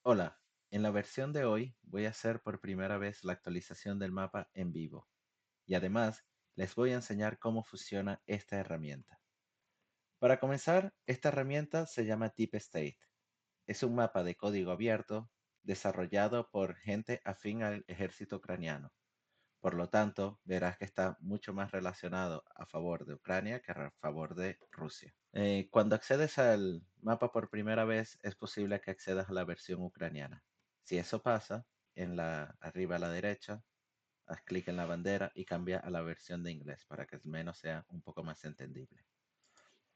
Hola, en la versión de hoy voy a hacer por primera vez la actualización del mapa en vivo y además les voy a enseñar cómo funciona esta herramienta. Para comenzar, esta herramienta se llama Deep State. Es un mapa de código abierto desarrollado por gente afín al ejército ucraniano. Por lo tanto, verás que está mucho más relacionado a favor de Ucrania que a favor de Rusia. Cuando accedes al mapa por primera vez, es posible que accedas a la versión ucraniana. Si eso pasa, arriba a la derecha, haz clic en la bandera y cambia a la versión de inglés para que al menos sea un poco más entendible.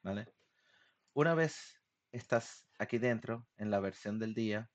¿Vale? Una vez estás aquí dentro, en la versión del día,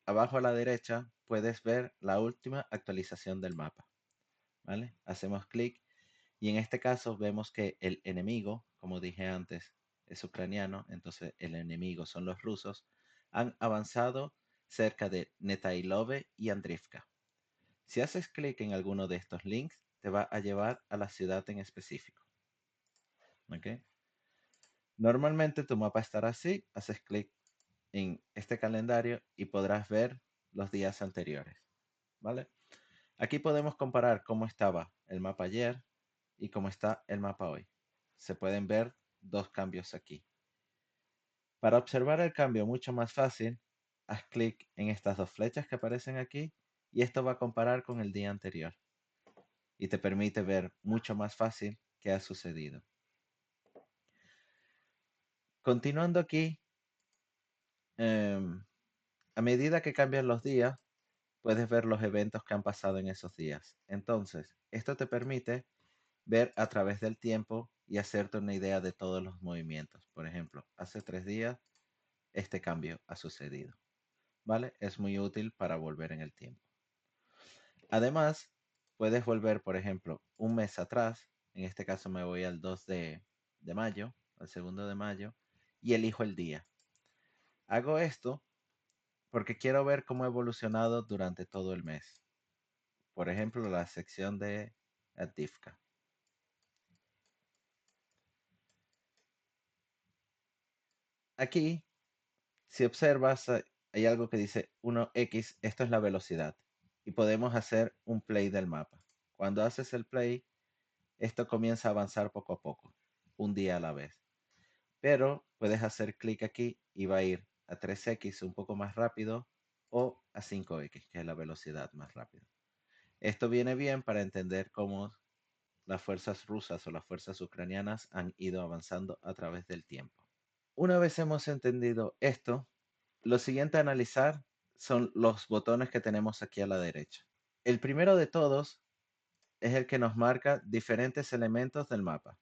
abajo a la derecha puedes ver la última actualización del mapa. ¿Vale? Hacemos clic y en este caso vemos que el enemigo, como dije antes, es ucraniano, entonces el enemigo son los rusos, han avanzado cerca de Netailove y Andrivka. Si haces clic en alguno de estos links, te va a llevar a la ciudad en específico. ¿Ok? Normalmente tu mapa estará así, haces clic en este calendario y podrás ver los días anteriores. ¿Vale? Aquí podemos comparar cómo estaba el mapa ayer y cómo está el mapa hoy. Se pueden ver dos cambios aquí. Para observar el cambio mucho más fácil, haz clic en estas dos flechas que aparecen aquí y esto va a comparar con el día anterior y te permite ver mucho más fácil qué ha sucedido. Continuando aquí, a medida que cambian los días, puedes ver los eventos que han pasado en esos días. Entonces, esto te permite ver a través del tiempo y hacerte una idea de todos los movimientos. Por ejemplo, hace 3 días este cambio ha sucedido. ¿Vale? Es muy útil para volver en el tiempo. Además, puedes volver, por ejemplo, un mes atrás. En este caso me voy al 2 de mayo, al 2 de mayo, y elijo el día. Hago esto porque quiero ver cómo ha evolucionado durante todo el mes. Por ejemplo, la sección de Adifka. Aquí, si observas, hay algo que dice 1x, esto es la velocidad. Y podemos hacer un play del mapa. Cuando haces el play, esto comienza a avanzar poco a poco, un día a la vez. Pero puedes hacer clic aquí y va a ir a 3x un poco más rápido o a 5x, que es la velocidad más rápida. Esto viene bien para entender cómo las fuerzas rusas o las fuerzas ucranianas han ido avanzando a través del tiempo. Una vez hemos entendido esto, lo siguiente a analizar son los botones que tenemos aquí a la derecha. El primero de todos es el que nos marca diferentes elementos del mapa.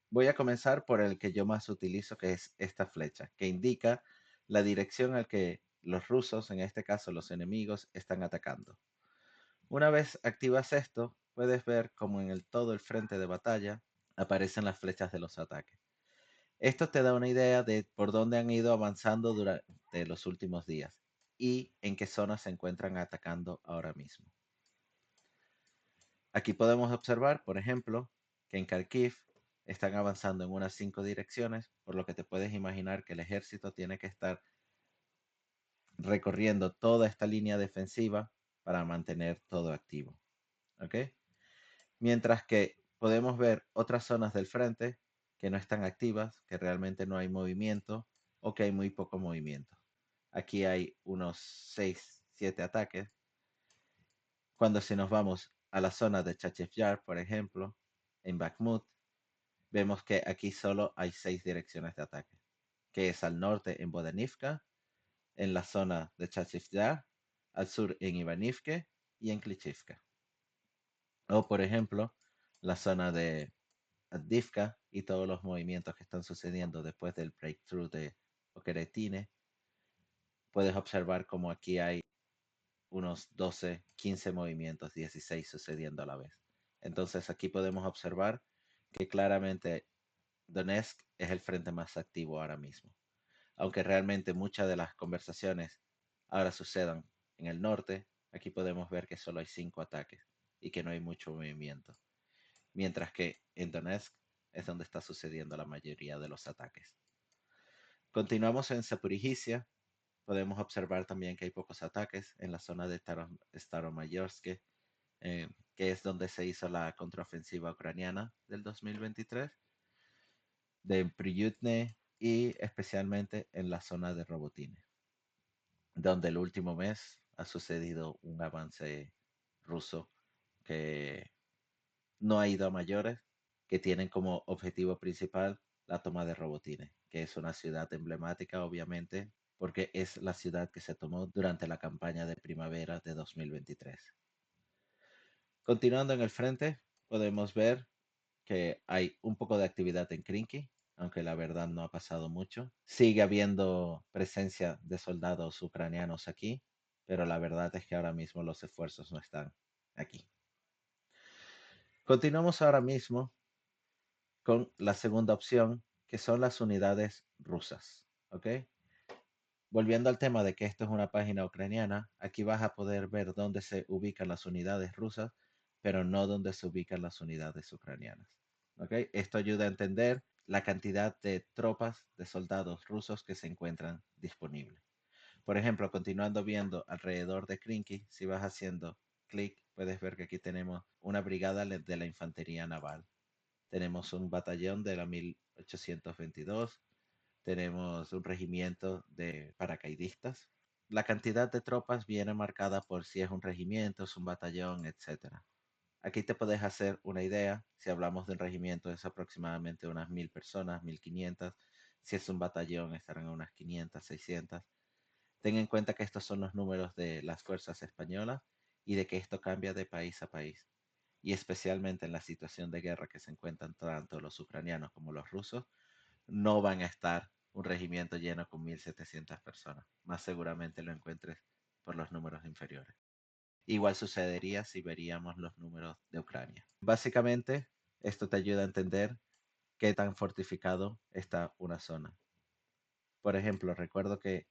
Voy a comenzar por el que yo más utilizo, que es esta flecha, que indica la dirección al que los rusos, en este caso los enemigos, están atacando. Una vez activas esto, puedes ver cómo en todo el frente de batalla aparecen las flechas de los ataques. Esto te da una idea de por dónde han ido avanzando durante los últimos días y en qué zonas se encuentran atacando ahora mismo. Aquí podemos observar, por ejemplo, que en Kharkiv están avanzando en unas 5 direcciones, por lo que te puedes imaginar que el ejército tiene que estar recorriendo toda esta línea defensiva para mantener todo activo. ¿Ok? Mientras que podemos ver otras zonas del frente que no están activas, que realmente no hay movimiento o que hay muy poco movimiento. Aquí hay unos 6, 7 ataques. Cuando si nos vamos a la zona de Chachev Yar, por ejemplo, en Bakhmut, vemos que aquí solo hay 6 direcciones de ataque, que es al norte en Bodanivka, en la zona de Chachev Yar, al sur en Ivanivke y en Klishivka. O, por ejemplo, la zona de Avdiivka y todos los movimientos que están sucediendo después del breakthrough de Okeretine. Puedes observar como aquí hay unos 12, 15 movimientos, 16 sucediendo a la vez. Entonces aquí podemos observar que claramente Donetsk es el frente más activo ahora mismo. Aunque realmente muchas de las conversaciones ahora sucedan en el norte, aquí podemos ver que solo hay 5 ataques y que no hay mucho movimiento. Mientras que en Donetsk es donde está sucediendo la mayoría de los ataques. Continuamos en Zaporizhia. podemos observar también que hay pocos ataques en la zona de Staromayorsk, que es donde se hizo la contraofensiva ucraniana del 2023, de Priyutne y especialmente en la zona de Robotine, donde el último mes ha sucedido un avance ruso que no ha ido a mayores, que tienen como objetivo principal la toma de Robotine, que es una ciudad emblemática, obviamente, porque es la ciudad que se tomó durante la campaña de primavera de 2023. Continuando en el frente, podemos ver que hay un poco de actividad en Krinky, aunque la verdad no ha pasado mucho. Sigue habiendo presencia de soldados ucranianos aquí, pero la verdad es que ahora mismo los esfuerzos no están aquí. Continuamos ahora mismo con la segunda opción, que son las unidades rusas. ¿Ok? Volviendo al tema de que esto es una página ucraniana, aquí vas a poder ver dónde se ubican las unidades rusas, pero no dónde se ubican las unidades ucranianas. ¿Ok? Esto ayuda a entender la cantidad de tropas, de soldados rusos que se encuentran disponibles. Por ejemplo, continuando viendo alrededor de Krinky, si vas haciendo clic, puedes ver que aquí tenemos una brigada de la infantería naval. Tenemos un batallón de la 1822, tenemos un regimiento de paracaidistas. La cantidad de tropas viene marcada por si es un regimiento, es un batallón, etcétera. Aquí te puedes hacer una idea. Si hablamos de un regimiento es aproximadamente unas 1000 personas, 1500. Si es un batallón estarán unas 500, 600. Ten en cuenta que estos son los números de las fuerzas españolas y de que esto cambia de país a país. Y especialmente en la situación de guerra que se encuentran tanto los ucranianos como los rusos, no van a estar un regimiento lleno con 1700 personas. Más seguramente lo encuentres por los números inferiores. Igual sucedería si veríamos los números de Ucrania. Básicamente, esto te ayuda a entender qué tan fortificado está una zona. Por ejemplo, recuerdo que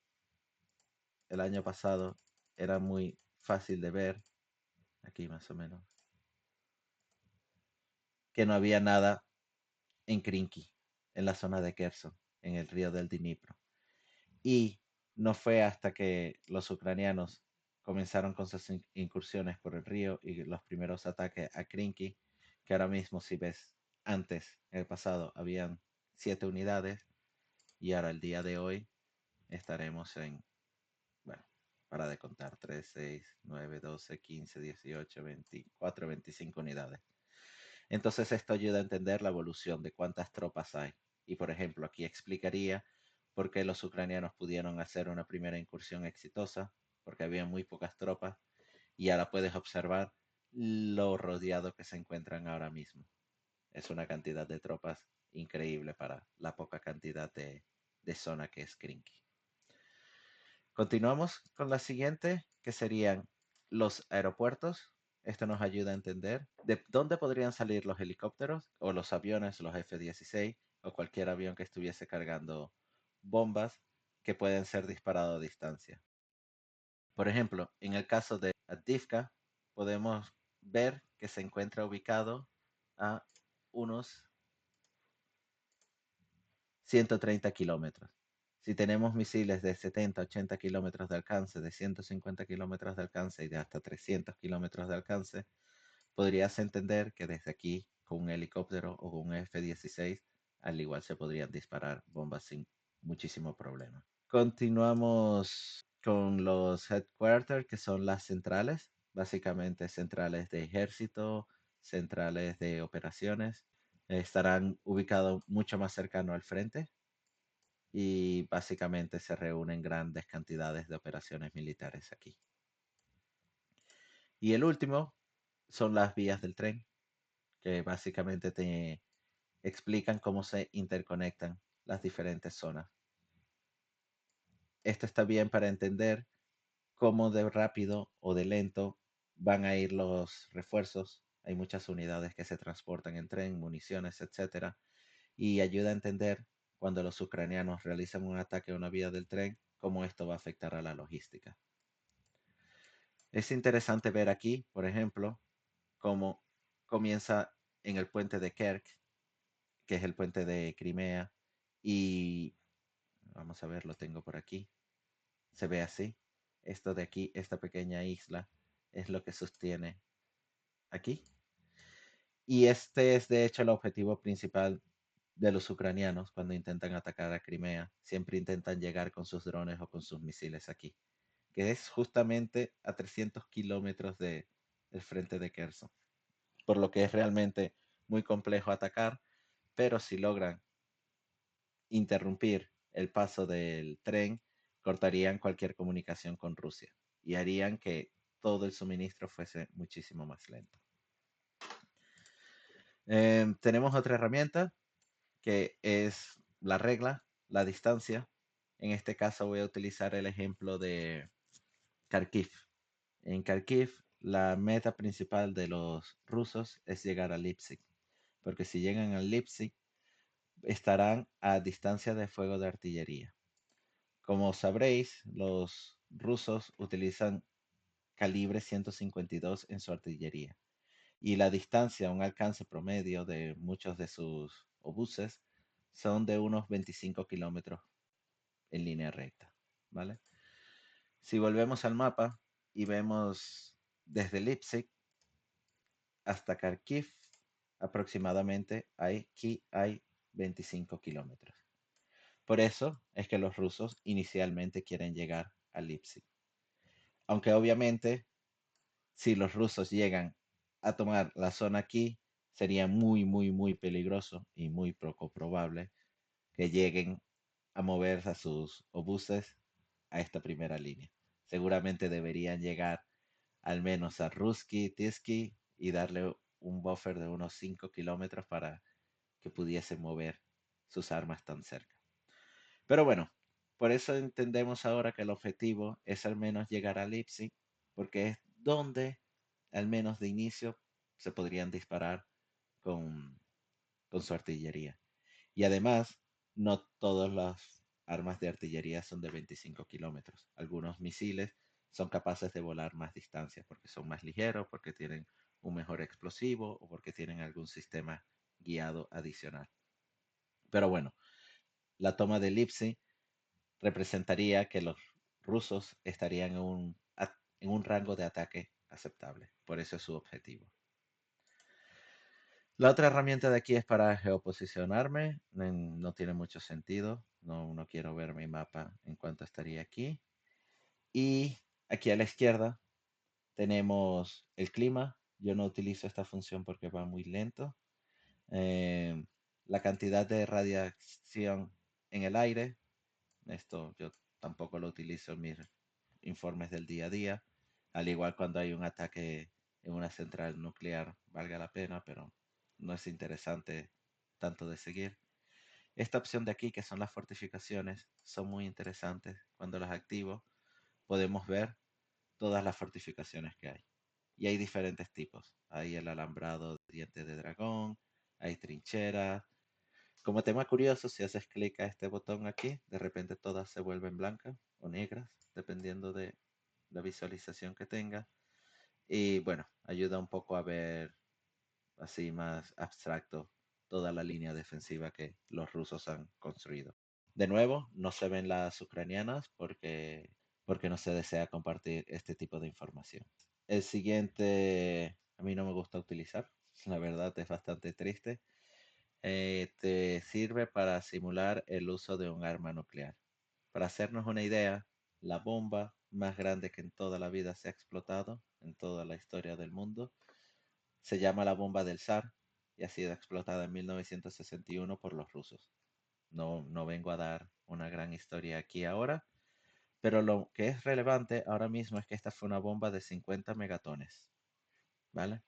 el año pasado era muy fácil de ver, aquí más o menos, que no había nada en Krinky, en la zona de Kherson, en el río del Dnipro. Y no fue hasta que los ucranianos comenzaron con sus incursiones por el río y los primeros ataques a Krinky, que ahora mismo si ves, antes, en el pasado, habían 7 unidades y ahora el día de hoy estaremos en, bueno, para de contar, 3, 6, 9, 12, 15, 18, 24, 25 unidades. Entonces esto ayuda a entender la evolución de cuántas tropas hay. Y por ejemplo, aquí explicaría por qué los ucranianos pudieron hacer una primera incursión exitosa, porque había muy pocas tropas, y ahora puedes observar lo rodeado que se encuentran ahora mismo. Es una cantidad de tropas increíble para la poca cantidad de zona que es Krinky. Continuamos con la siguiente, que serían los aeropuertos. Esto nos ayuda a entender de dónde podrían salir los helicópteros o los aviones, los F-16 o cualquier avión que estuviese cargando bombas que pueden ser disparados a distancia. Por ejemplo, en el caso de Avdiivka, podemos ver que se encuentra ubicado a unos 130 kilómetros. Si tenemos misiles de 70, 80 kilómetros de alcance, de 150 kilómetros de alcance y de hasta 300 kilómetros de alcance, podrías entender que desde aquí, con un helicóptero o con un F-16, al igual se podrían disparar bombas sin muchísimo problema. Continuamos con los headquarters, que son las centrales, básicamente centrales de ejército, centrales de operaciones. Estarán ubicados mucho más cercano al frente y básicamente se reúnen grandes cantidades de operaciones militares aquí. Y el último son las vías del tren, que básicamente te explican cómo se interconectan las diferentes zonas. Esto está bien para entender cómo de rápido o de lento van a ir los refuerzos. Hay muchas unidades que se transportan en tren, municiones, etcétera, y ayuda a entender cuando los ucranianos realizan un ataque a una vía del tren, cómo esto va a afectar a la logística. Es interesante ver aquí, por ejemplo, cómo comienza en el puente de Kerch, que es el puente de Crimea, y vamos a ver, lo tengo por aquí. se ve así. Esto de aquí, esta pequeña isla, es lo que sostiene aquí. Y este es de hecho el objetivo principal de los ucranianos cuando intentan atacar a Crimea. Siempre intentan llegar con sus drones o con sus misiles aquí, que es justamente a 300 kilómetros del frente de Kherson. Por lo que es realmente muy complejo atacar, pero si logran interrumpir el paso del tren, cortarían cualquier comunicación con Rusia y harían que todo el suministro fuese muchísimo más lento. Tenemos otra herramienta que es la regla, la distancia. En este caso voy a utilizar el ejemplo de Kharkiv. En Kharkiv, la meta principal de los rusos es llegar a Leipzig, porque si llegan a Leipzig, estarán a distancia de fuego de artillería. Como sabréis, los rusos utilizan calibre 152 en su artillería y la distancia, un alcance promedio de muchos de sus obuses son de unos 25 kilómetros en línea recta, ¿vale? Si volvemos al mapa y vemos desde Leipzig hasta Kharkiv, aproximadamente aquí hay 25 kilómetros. Por eso es que los rusos inicialmente quieren llegar a Leipzig. Aunque obviamente si los rusos llegan a tomar la zona aquí, sería muy, muy, muy peligroso y muy poco probable que lleguen a mover a sus obuses a esta primera línea. Seguramente deberían llegar al menos a Ruski, Tiski y darle un buffer de unos 5 kilómetros para que pudiesen mover sus armas tan cerca. Pero bueno, por eso entendemos ahora que el objetivo es al menos llegar a Leipzig, porque es donde, al menos de inicio, se podrían disparar con, con su artillería. Y además, no todas las armas de artillería son de 25 kilómetros. Algunos misiles son capaces de volar más distancia porque son más ligeros, porque tienen un mejor explosivo o porque tienen algún sistema guiado adicional. Pero bueno, la toma de Leipzig representaría que los rusos estarían en un rango de ataque aceptable. Por eso es su objetivo. La otra herramienta de aquí es para geoposicionarme. No tiene mucho sentido. No quiero ver mi mapa en cuanto estaría aquí. Y aquí a la izquierda tenemos el clima. Yo no utilizo esta función porque va muy lento. Eh, la cantidad de radiación en el aire. Esto yo tampoco lo utilizo en mis informes del día a día. Al igual cuando hay un ataque en una central nuclear, valga la pena, pero no es interesante tanto de seguir. Esta opción de aquí, que son las fortificaciones, son muy interesantes. Cuando las activo, podemos ver todas las fortificaciones que hay. Y hay diferentes tipos. Hay el alambrado de dientes de dragón, hay trincheras. Como tema curioso, si haces clic a este botón aquí, de repente todas se vuelven blancas o negras, dependiendo de la visualización que tenga. Y bueno, ayuda un poco a ver así más abstracto toda la línea defensiva que los rusos han construido. De nuevo, no se ven las ucranianas porque no se desea compartir este tipo de información. El siguiente a mí no me gusta utilizar, la verdad es bastante triste. Te sirve para simular el uso de un arma nuclear. Para hacernos una idea, la bomba más grande que en toda la vida se ha explotado, en toda la historia del mundo, se llama la bomba del Zar y ha sido explotada en 1961 por los rusos. No vengo a dar una gran historia aquí ahora, pero lo que es relevante ahora mismo es que esta fue una bomba de 50 megatones, ¿vale?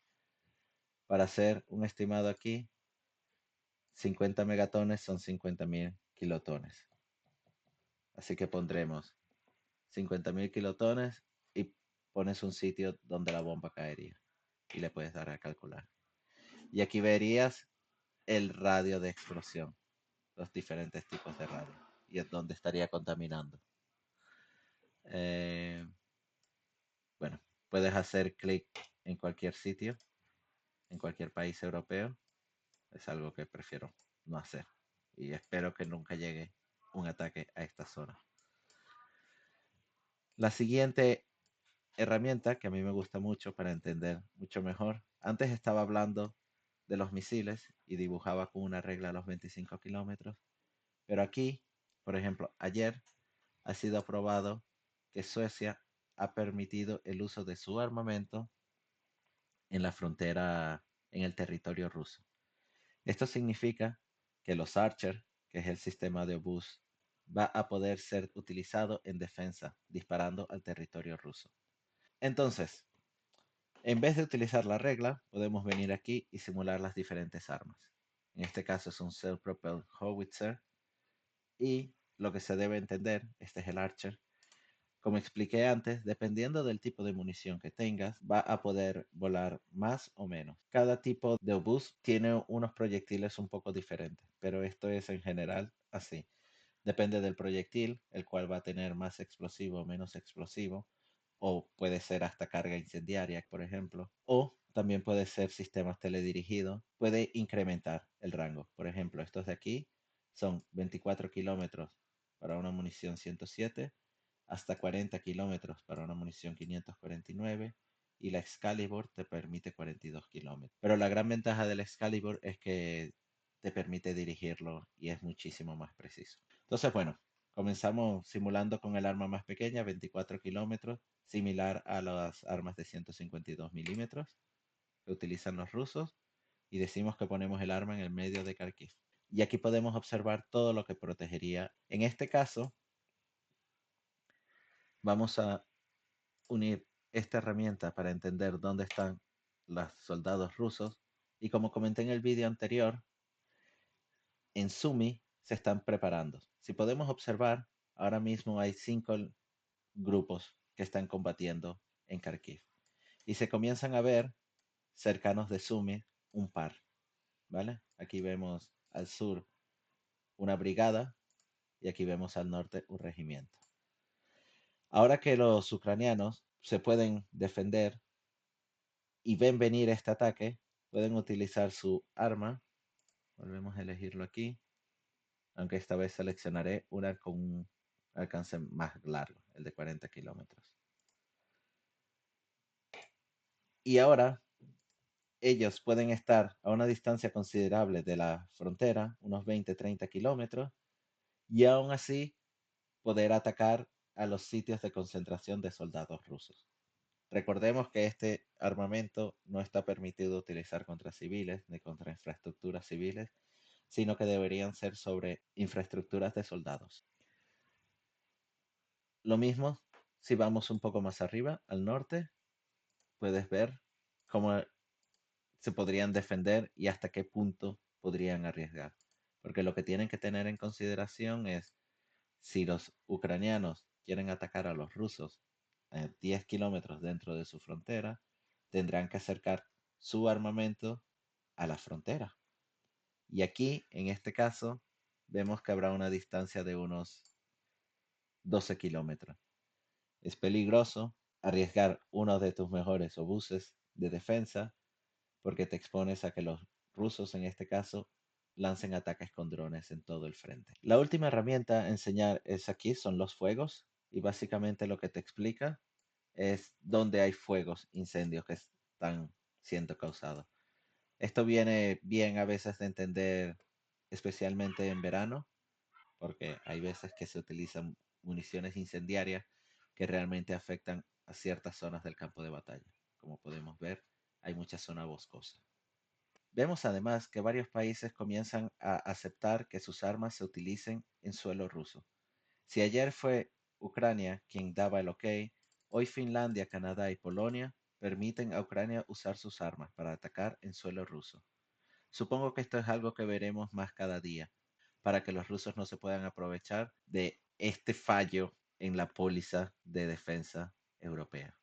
Para hacer un estimado aquí, 50 megatones son 50.000 kilotones. Así que pondremos 50.000 kilotones y pones un sitio donde la bomba caería y le puedes dar a calcular. Y aquí verías el radio de explosión, los diferentes tipos de radio y es donde estaría contaminando. Eh, bueno, puedes hacer clic en cualquier sitio, en cualquier país europeo. Es algo que prefiero no hacer y espero que nunca llegue un ataque a esta zona. La siguiente herramienta que a mí me gusta mucho para entender mucho mejor. Antes estaba hablando de los misiles y dibujaba con una regla a los 25 kilómetros, pero aquí, por ejemplo, ayer ha sido aprobado que Suecia ha permitido el uso de su armamento en la frontera, en el territorio ruso. Esto significa que los Archer, que es el sistema de obús, va a poder ser utilizado en defensa, disparando al territorio ruso. Entonces, en vez de utilizar la regla, podemos venir aquí y simular las diferentes armas. En este caso es un Self-Propelled Howitzer y lo que se debe entender, este es el Archer. Como expliqué antes, dependiendo del tipo de munición que tengas, va a poder volar más o menos. Cada tipo de obús tiene unos proyectiles un poco diferentes, pero esto es en general así. Depende del proyectil, el cual va a tener más explosivo o menos explosivo, o puede ser hasta carga incendiaria, por ejemplo, o también puede ser sistemas teledirigidos, puede incrementar el rango. Por ejemplo, estos de aquí son 24 kilómetros para una munición 107, hasta 40 kilómetros para una munición 549 y la Excalibur te permite 42 kilómetros. Pero la gran ventaja del Excalibur es que te permite dirigirlo y es muchísimo más preciso. Entonces, bueno, comenzamos simulando con el arma más pequeña, 24 kilómetros, similar a las armas de 152 milímetros que utilizan los rusos, y decimos que ponemos el arma en el medio de Kharkiv. Y aquí podemos observar todo lo que protegería. En este caso, vamos a unir esta herramienta para entender dónde están los soldados rusos. Y como comenté en el vídeo anterior, en Sumi se están preparando. Si podemos observar, ahora mismo hay 5 grupos que están combatiendo en Kharkiv. Y se comienzan a ver cercanos de Sumi un par, ¿vale? Aquí vemos al sur una brigada y aquí vemos al norte un regimiento. Ahora que los ucranianos se pueden defender y ven venir este ataque, pueden utilizar su arma. Volvemos a elegirlo aquí, aunque esta vez seleccionaré una con un alcance más largo, el de 40 kilómetros. Y ahora ellos pueden estar a una distancia considerable de la frontera, unos 20-30 kilómetros, y aún así poder atacar a los sitios de concentración de soldados rusos. Recordemos que este armamento no está permitido utilizar contra civiles ni contra infraestructuras civiles, sino que deberían ser sobre infraestructuras de soldados. Lo mismo si vamos un poco más arriba, al norte, puedes ver cómo se podrían defender y hasta qué punto podrían arriesgar. Porque lo que tienen que tener en consideración es si los ucranianos quieren atacar a los rusos a 10 kilómetros dentro de su frontera, tendrán que acercar su armamento a la frontera. Y aquí, en este caso, vemos que habrá una distancia de unos 12 kilómetros. Es peligroso arriesgar uno de tus mejores obuses de defensa porque te expones a que los rusos, en este caso, lancen ataques con drones en todo el frente. La última herramienta a enseñar es aquí, son los fuegos, y básicamente lo que te explica es dónde hay fuegos, incendios que están siendo causados. Esto viene bien a veces de entender, especialmente en verano, porque hay veces que se utilizan municiones incendiarias que realmente afectan a ciertas zonas del campo de batalla. Como podemos ver, hay mucha zona boscosa. Vemos además que varios países comienzan a aceptar que sus armas se utilicen en suelo ruso. Si ayer fue Ucrania quien daba el ok, hoy Finlandia, Canadá y Polonia permiten a Ucrania usar sus armas para atacar en suelo ruso. Supongo que esto es algo que veremos más cada día, para que los rusos no se puedan aprovechar de este fallo en la póliza de defensa europea.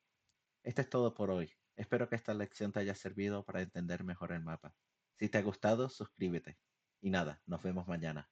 Esto es todo por hoy. Espero que esta lección te haya servido para entender mejor el mapa. Si te ha gustado, suscríbete. Y nada, nos vemos mañana.